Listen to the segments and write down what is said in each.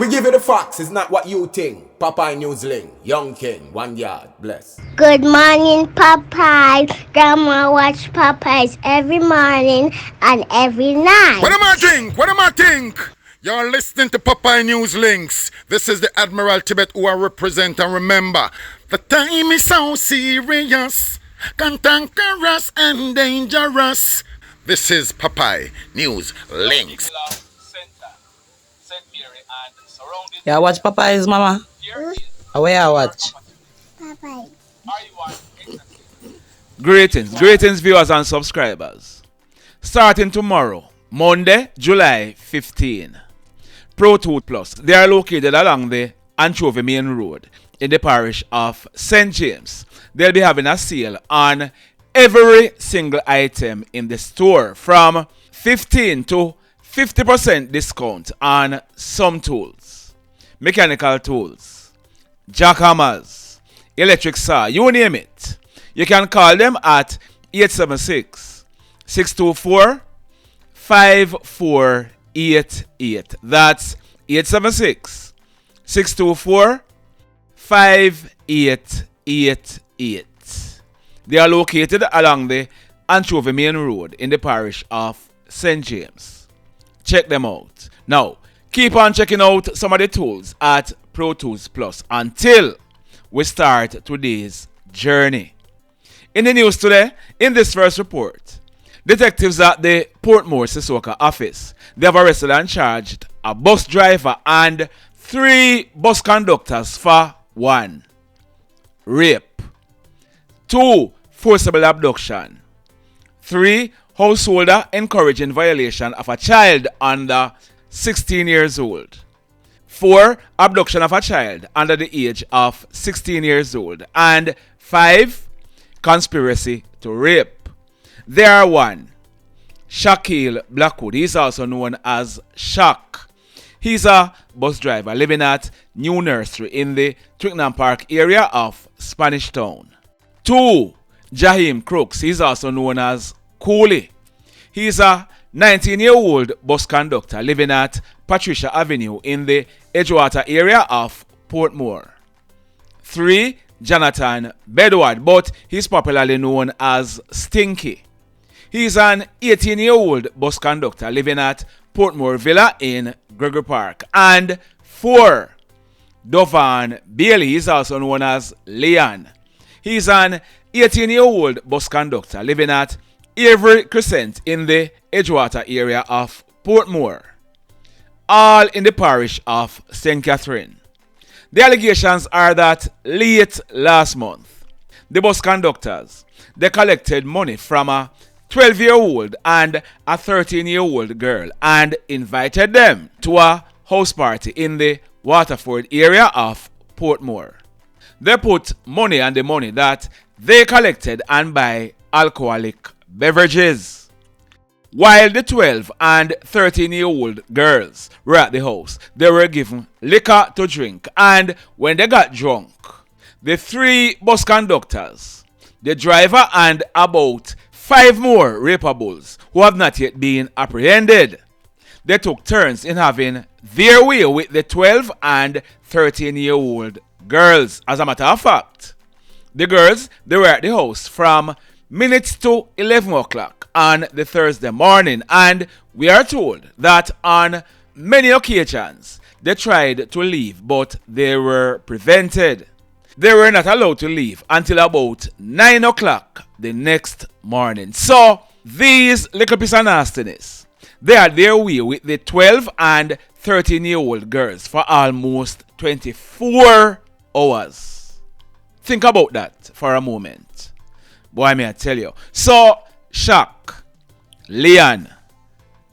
We give you the facts, it's not what you think. Popeye Newsling, Young King, 1 yard, bless. Good morning, Popeye. Grandma watch Popeyes every morning and every night. What am I think? What am I think? You're listening to Popeye News Links. This is the Admiral Tibet who I represent, and remember, the time is so serious, cantankerous and dangerous. This is Popeye News Links. Yeah, watch Popeyes, mama. Where you watch? Popeye. Greetings viewers and subscribers. Starting tomorrow, Monday, July 15. Pro Tooth Plus. They are located along the Anchovy Main Road in the parish of St. James. They'll be having a sale on every single item in the store from 15 to 50% discount on some tools, mechanical tools, jackhammers, electric saw, you name it. You can call them at 876-624-5488. That's 876-624-5888. They are located along the Anchovy Main Road in the parish of St. James. Check them out. Now, keep on checking out some of the tools at Pro Tools Plus until we start today's journey. In the news today, in this first report, detectives at the Portmore Sissoko office, they have arrested and charged a bus driver and 3 bus conductors for 1. Rape, 2. Forcible abduction, 3. Householder encouraging violation of a child under 16 years old, 4. Abduction of a child under the age of 16 years old, and 5. Conspiracy to rape. There are 1. Shaquille Blackwood. He's also known as Shaq. He's a bus driver living at New Nursery in the Twickenham Park area of Spanish Town. 2. Jaheim Crooks. He's also known as Coolie. He's a 19-year-old bus conductor living at Patricia Avenue in the Edgewater area of Portmore. 3. Jonathan Bedward, but he's popularly known as Stinky. He's an 18-year-old bus conductor living at Portmore Villa in Gregory Park. And 4. Dovaun Bailey, he's also known as Leon. He's an 18-year-old bus conductor living at Avery Crescent in the Edgewater area of Portmore, all in the parish of St. Catherine. The allegations are that late last month, the bus conductors, they collected money from a 12-year-old and a 13-year-old girl and invited them to a house party in the Waterford area of Portmore. They put money on the money that they collected and buy alcoholic beverages. While the 12 and 13-year-old girls were at the house, they were given liquor to drink, and when they got drunk, the 3 bus conductors, the driver, and about 5 more rapables who have not yet been apprehended, they took turns in having their way with the 12 and 13-year-old girls. As a matter of fact, the girls, they were at the house from minutes to 11 o'clock on the Thursday morning, and we are told that on many occasions they tried to leave, but they were prevented. They were not allowed to leave until about 9 o'clock the next morning. So these little piece of nastiness, they had their way with the 12 and 13-year-old girls for almost 24 hours. Think about that for a moment. Boy, may I tell you. So, Shaq, Leon,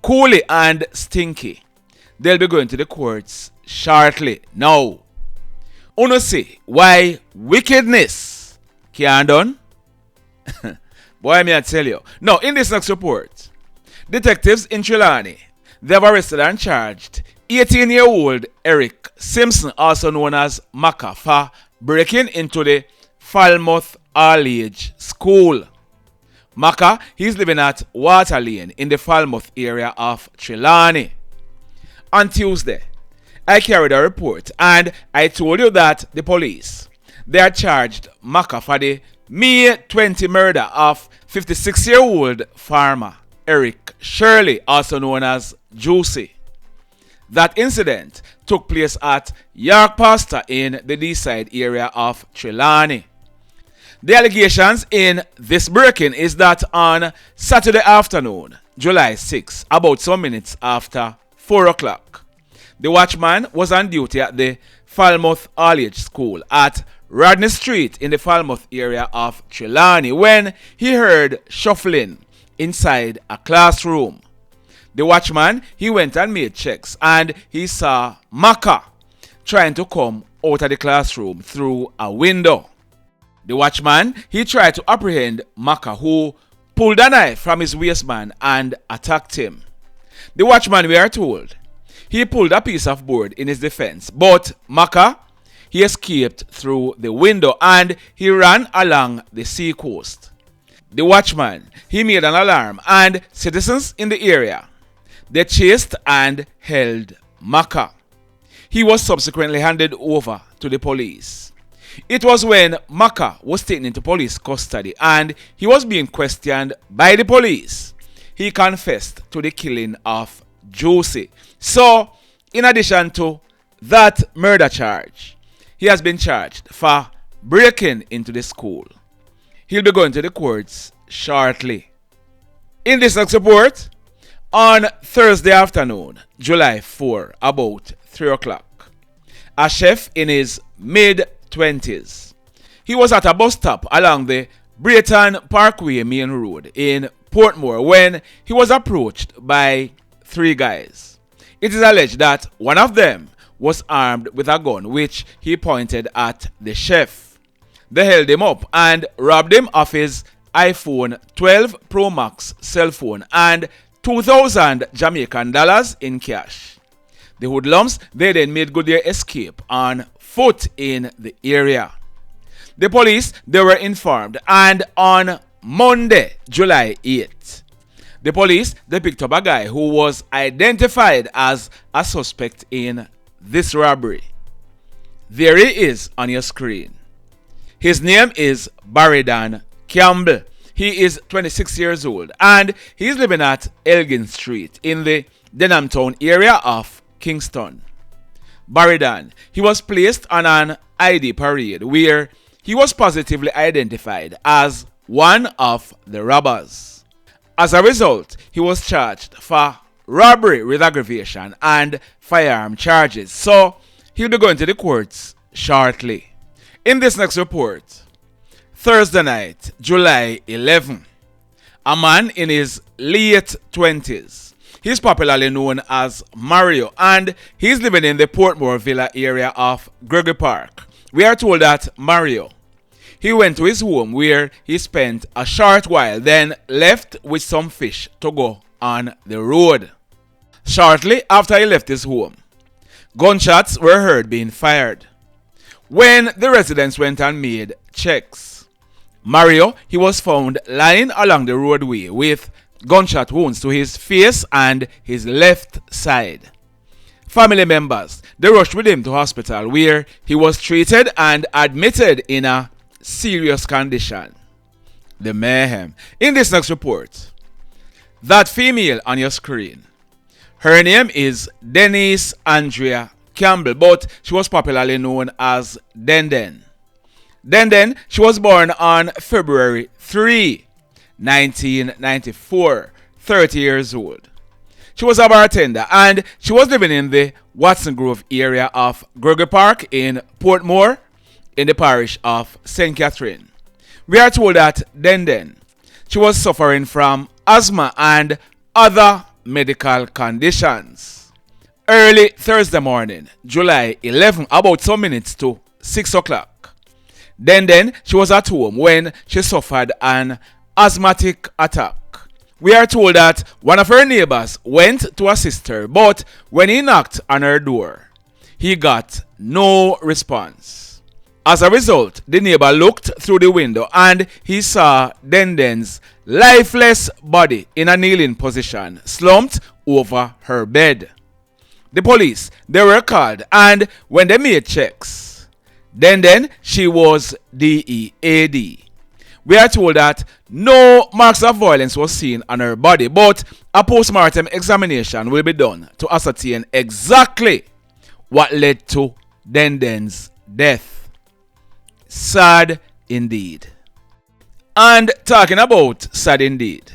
Coolie, and Stinky, they'll be going to the courts shortly. Now, uno see why wickedness can't done? Boy, may I tell you. Now, in this next report, detectives in Trelawney, they have arrested and charged 18-year-old Eric Simpson, also known as Macka, for breaking into the Falmouth All-Age School. Macka, he's living at Water Lane in the Falmouth area of Trelawney. On Tuesday, I carried a report and I told you that the police, they had charged Macka for the May 20 murder of 56-year-old farmer Eric Shirley, also known as Juicy. That incident took place at York Pastor in the D-side area of Trelawney. The allegations in this breaking is that on Saturday afternoon, July 6, about some minutes after 4 o'clock, the watchman was on duty at the Falmouth All-Age School at Rodney Street in the Falmouth area of Trelawney when he heard shuffling inside a classroom. The watchman, he went and made checks and he saw Macka trying to come out of the classroom through a window. The watchman, he tried to apprehend Macka, who pulled a knife from his waistband and attacked him. The watchman, we are told, he pulled a piece of board in his defense, but Macka, he escaped through the window and he ran along the sea coast. The watchman, he made an alarm and citizens in the area, they chased and held Macka. He was subsequently handed over to the police. It was when Macka was taken into police custody and he was being questioned by the police. He confessed to the killing of Juicy. So, in addition to that murder charge, he has been charged for breaking into the school. He'll be going to the courts shortly. In this next report, on Thursday afternoon, July 4, about 3 o'clock, a chef in his mid-20s, he was at a bus stop along the Barridon Parkway main road in Portmore when he was approached by 3 guys. It is alleged that one of them was armed with a gun which he pointed at the chef. They held him up and robbed him of his iPhone 12 Pro Max cell phone and 2,000 Jamaican dollars in cash. The hoodlums, they then made good their escape on foot in the area. The police, they were informed, and on Monday, July 8th, the police, they picked up a guy who was identified as a suspect in this robbery. There he is on your screen. His name is Barridon Campbell. He is 26 years old and he's living at Elgin Street in the Denham Town area of Kingston. Barridon, he was placed on an ID parade where he was positively identified as one of the robbers. As a result, he was charged for robbery with aggravation and firearm charges. So he'll be going to the courts shortly. In this next report, Thursday night, July 11, a man in his late 20s. He's popularly known as Maro and he's living in the Portmore Villa area of Gregory Park. We are told that Maro, he went to his home where he spent a short while, then left with some fish to go on the road. Shortly after he left his home, gunshots were heard being fired. When the residents went and made checks, Maro, he was found lying along the roadway with gunshot wounds to his face and his left side. Family members, they rushed with him to hospital where he was treated and admitted in a serious condition. The mayhem. In this next report, that female on your screen, her name is Deniece Andrea Campbell, but she was popularly known as Den. Den, she was born on February 3, 1994, 30 years old. She was a bartender and she was living in the Watson Grove area of Gregory Park in Portmore in the parish of St. Catherine. We are told that Den, she was suffering from asthma and other medical conditions. Early Thursday morning, July 11, about some minutes to 6 o'clock, Den, she was at home when she suffered an asthmatic attack. We are told that one of her neighbors went to assist her, but when he knocked on her door, he got no response. As a result, the neighbor looked through the window and he saw Den's lifeless body in a kneeling position, slumped over her bed. The police, they were called, and when they made checks, then she was DEAD. We are told that no marks of violence was seen on her body, but a post-mortem examination will be done to ascertain exactly what led to Den's death. Sad indeed. And talking about sad indeed,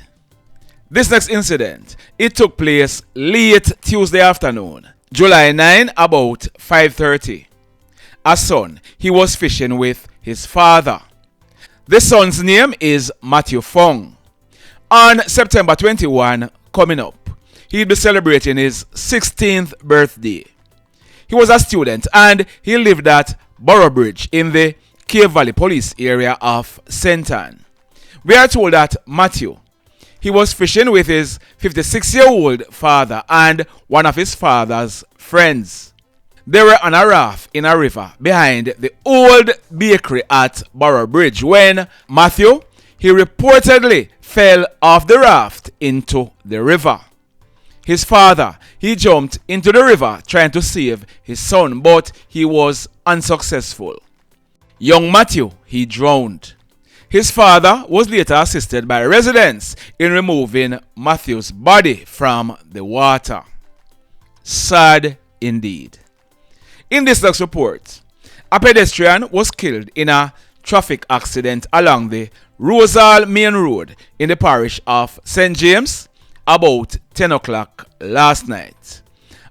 this next incident, it took place late Tuesday afternoon, July 9, about 5:30. A son, he was fishing with his father. The son's name is Matthew Fung. On September 21, coming up, he'll be celebrating his 16th birthday. He was a student and he lived at Boroughbridge in the Cave Valley police area of St. Ann. We are told that Matthew, he was fishing with his 56-year-old father and one of his father's friends. They were on a raft in a river behind the old bakery at Boroughbridge when Matthew, he reportedly fell off the raft into the river. His father, he jumped into the river trying to save his son, but he was unsuccessful. Young Matthew, he drowned. His father was later assisted by residents in removing Matthew's body from the water. Sad indeed. In this next report, a pedestrian was killed in a traffic accident along the Rosal Main Road in the parish of St. James about 10 o'clock last night.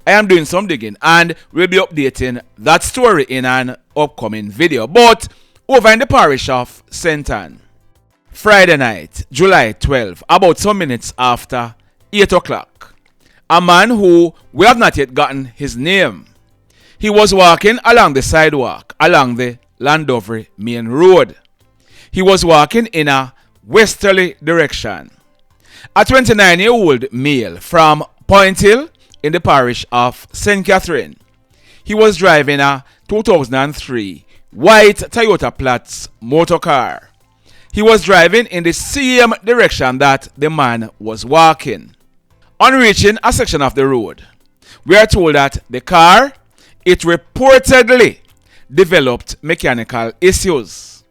I am doing some digging and will be updating that story in an upcoming video, but over in the parish of St. Ann. Friday night, July 12, about some minutes after 8 o'clock, a man who we have not yet gotten his name, he was walking along the sidewalk along the Landover Main Road. He was walking in a westerly direction. A 29-year-old male from Point Hill in the parish of St. Catherine. He was driving a 2003 white Toyota Platts motor car. He was driving in the same direction that the man was walking. On reaching a section of the road, we are told that the car, it reportedly developed mechanical issues.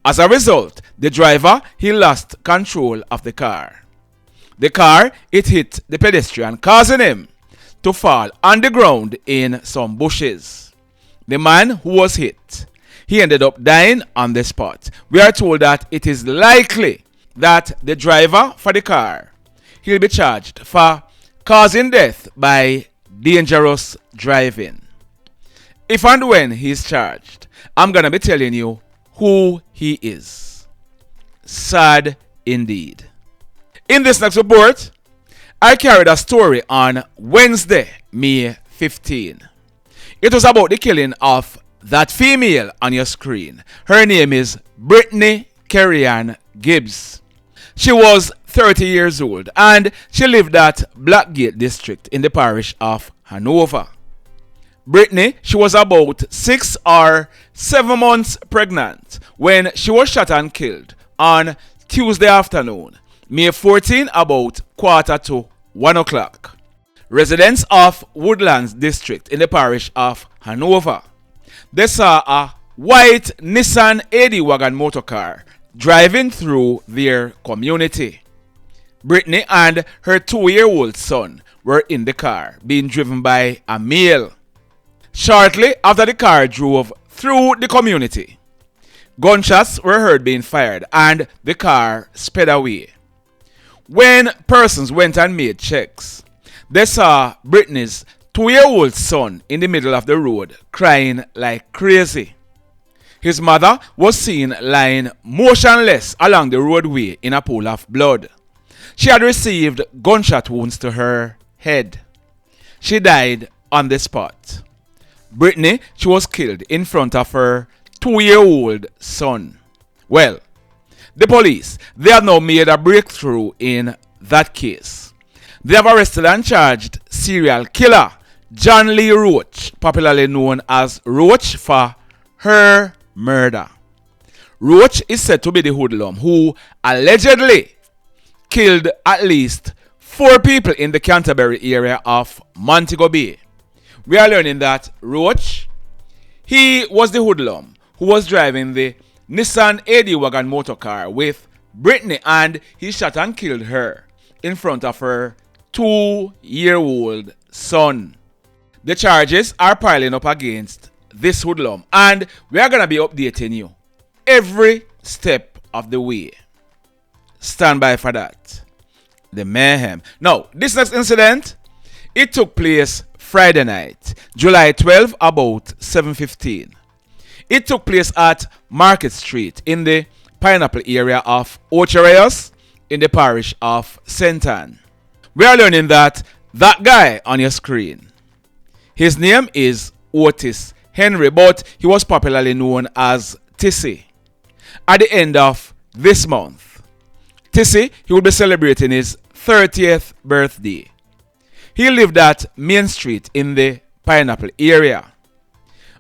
As a result, the driver, he lost control of the car. The car, it hit the pedestrian, causing him to fall on the ground in some bushes. The man who was hit, he ended up dying on the spot. We are told that it is likely that the driver for the car, he'll be charged for causing death by dangerous driving. If and when he's charged, I'm going to be telling you who he is. Sad indeed. In this next report, I carried a story on Wednesday, May 15. It was about the killing of that female on your screen. Her name is Britney Gibbs. She was 30 years old and she lived at Blackgate district in the parish of Hanover. Britney, she was about 6 or 7 months pregnant when she was shot and killed on Tuesday afternoon, May 14, about 1:45 o'clock. Residents of Woodlands district in the parish of Hanover, they saw a white Nissan AD wagon motor car driving through their community. Britney and her 2-year-old son were in the car, being driven by a male. Shortly after the car drove through the community, gunshots were heard being fired and the car sped away. When persons went and made checks, they saw Britney's 2-year-old son in the middle of the road crying like crazy. His mother was seen lying motionless along the roadway in a pool of blood. She had received gunshot wounds to her head. She died on the spot. Britney, she was killed in front of her 2-year-old son. Well, the police, they have now made a breakthrough in that case. They have arrested and charged serial killer John Lee Roach, popularly known as Roach, for her murder. Roach is said to be the hoodlum who allegedly killed at least 4 people in the Canterbury area of Montego Bay. we are learning that Roach, he was the hoodlum who was driving the Nissan AD wagon motor car with Britney, and he shot and killed her in front of her 2-year-old son. The charges are piling up against this hoodlum, and we are going to be updating you every step of the way. Stand by for that. The mayhem. Now, this next incident, it took place Friday night, July 12, about 7:15. It took place at Market Street in the Pineapple area of Ochereos in the parish of St. Ann. We are learning that guy on your screen, his name is Otis Henry, but he was popularly known as Tissy. At the end of this month, Tissy, he will be celebrating his 30th birthday. He lived at Main Street in the Pineapple area.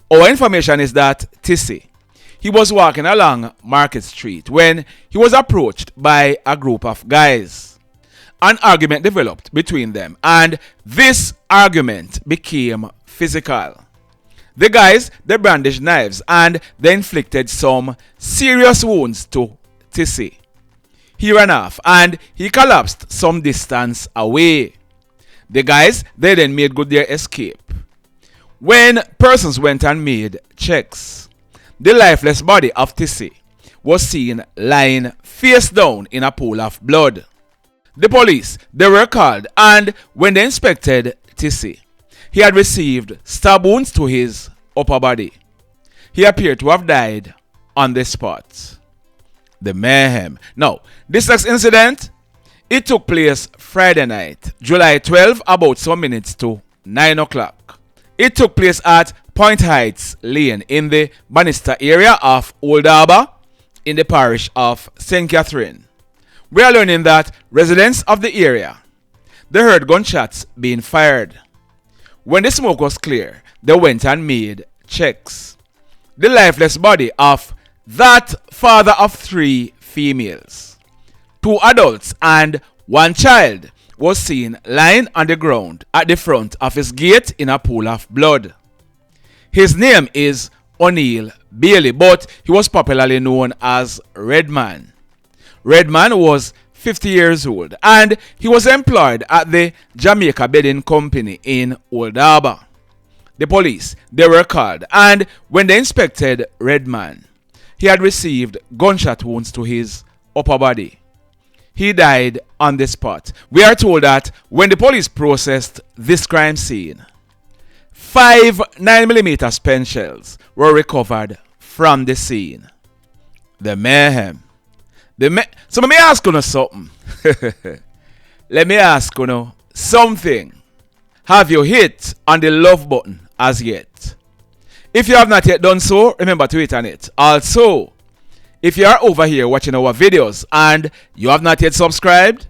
Our information is that Tissy, he was walking along Market Street when he was approached by a group of guys. An argument developed between them, and this argument became physical. The guys, they brandished knives and they inflicted some serious wounds to Tissy. He ran off and he collapsed some distance away. The guys, they then made good their escape. When persons went and made checks, the lifeless body of Tissy was seen lying face down in a pool of blood. The police, they were called, and when they inspected Tissy, he had received stab wounds to his upper body. He appeared to have died on the spot. The mayhem. Now, this next incident, it took place Friday night, July 12, about some minutes to 9 o'clock. It took place at Point Heights Lane in the Bannister area of Old Harbour in the parish of St. Catherine. We are learning that residents of the area, they heard gunshots being fired. When the smoke was clear, they went and made checks. The lifeless body of that father of 3 females, 2 adults and 1 child, was seen lying on the ground at the front of his gate in a pool of blood. His name is Oneil Bailey, but he was popularly known as Redman. Redman was 50 years old and he was employed at the Jamaica Bedding Company in Old Harbour. The police, they were called, and when they inspected Redman, he had received gunshot wounds to his upper body. He died on the spot. We are told that when the police processed this crime scene, 5 9mm pen shells were recovered from the scene. The mayhem. So let me ask you something. Let me ask you something. Have you hit on the love button as yet? If you have not yet done so, remember to hit on it. Also, if you are over here watching our videos and you have not yet subscribed,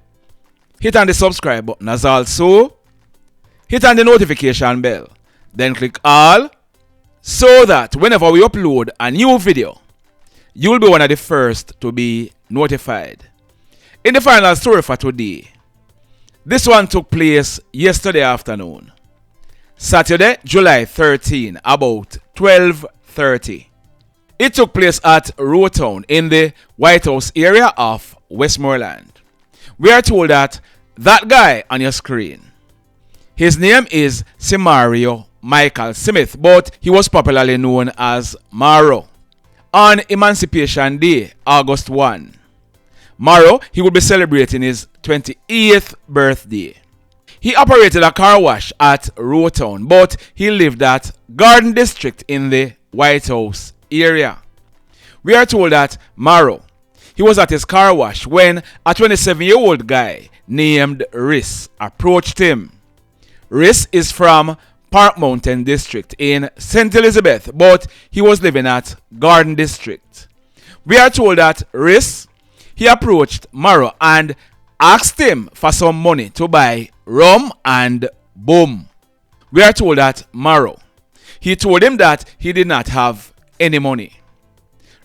hit on the subscribe button, as also hit on the notification bell. Then click all, so that whenever we upload a new video, you will be one of the first to be notified. In the final story for today, this one took place yesterday afternoon, Saturday, July 13, about 12:30. It took place at Rotown in the White House area of Westmoreland. We are told that guy on your screen, his name is Simario Michael Smith, but he was popularly known as Maro. On Emancipation Day, August 1, Maro, he will be celebrating his 28th birthday. He operated a car wash at Rotown, but he lived at Garden District in the White House area. We are told that Maro, he was at his car wash when a 27-year-old guy named Riss approached him. Riss is from Park Mountain District in St. Elizabeth, but he was living at Garden District. We are told that Riss, he approached Maro and asked him for some money to buy rum and boom. We are told that Maro, he told him that he did not have any money.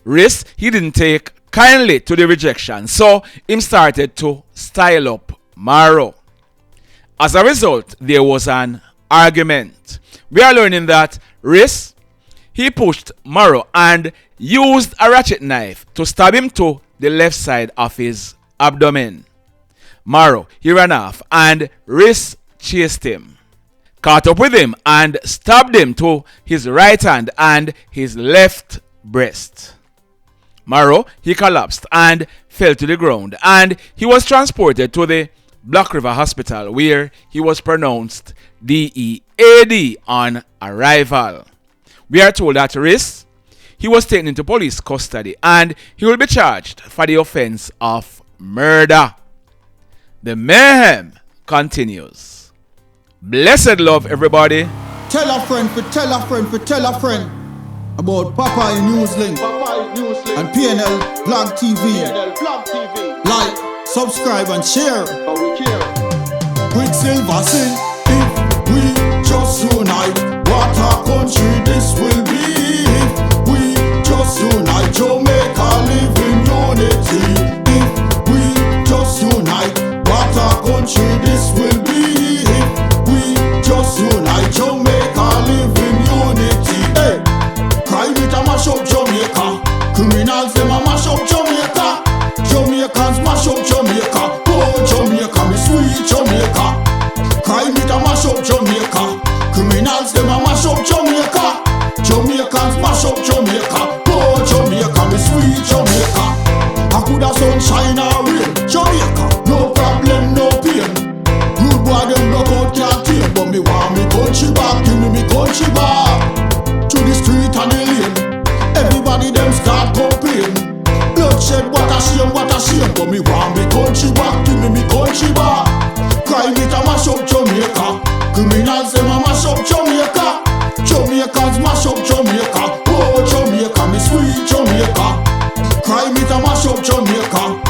Riss, he didn't take kindly to the rejection, so him started to style up Maro. As a result, there was an argument. we are learning that Riss, he pushed Maro and used a ratchet knife to stab him to the left side of his abdomen. Maro, he ran off and Riss chased him, caught up with him and stabbed him to his right hand and his left breast. Maro, he collapsed and fell to the ground and he was transported to the Black River Hospital where he was pronounced DEAD on arrival. We are told that Riss, he was taken into police custody and he will be charged for the offense of murder. The mayhem continues. Blessed love, everybody. Tell a friend for tell a friend for tell a friend about Popeye Newslink and PNL Blog TV. Like, subscribe and share. Quicksilver sing, if we just unite, what a country this will be. If we just unite, Jamaica live in unity. If we just unite, what a country this will be. If we just unite, Jamaica live in unity. Hey, crime it a mash up Jamaica. Criminals them a mash up Jamaica. Jamaicans mash up Jamaica. Oh Jamaica, me sweet Jamaica. Crime it a mash up Jamaica. Criminals them a mash up Jamaica. Jamaicans mash up Jamaica. Oh Jamaica, me sweet Jamaica. I coulda sunshine or rain. Jamaica, no problem, no pain. Rude boy them no out can't tame, but me want me country back. Give me country back. To the street and the lane. Everybody them start complain. Bloodshed, what a shame, what a shame. But me want me country back. Give me country back. Crime it a mash up Jamaica. Criminals them a mash up Jamaica. Jamaicans mash up Jamaica. Oh Jamaica, me sweet Jamaica. Crime it a mash up Jamaica.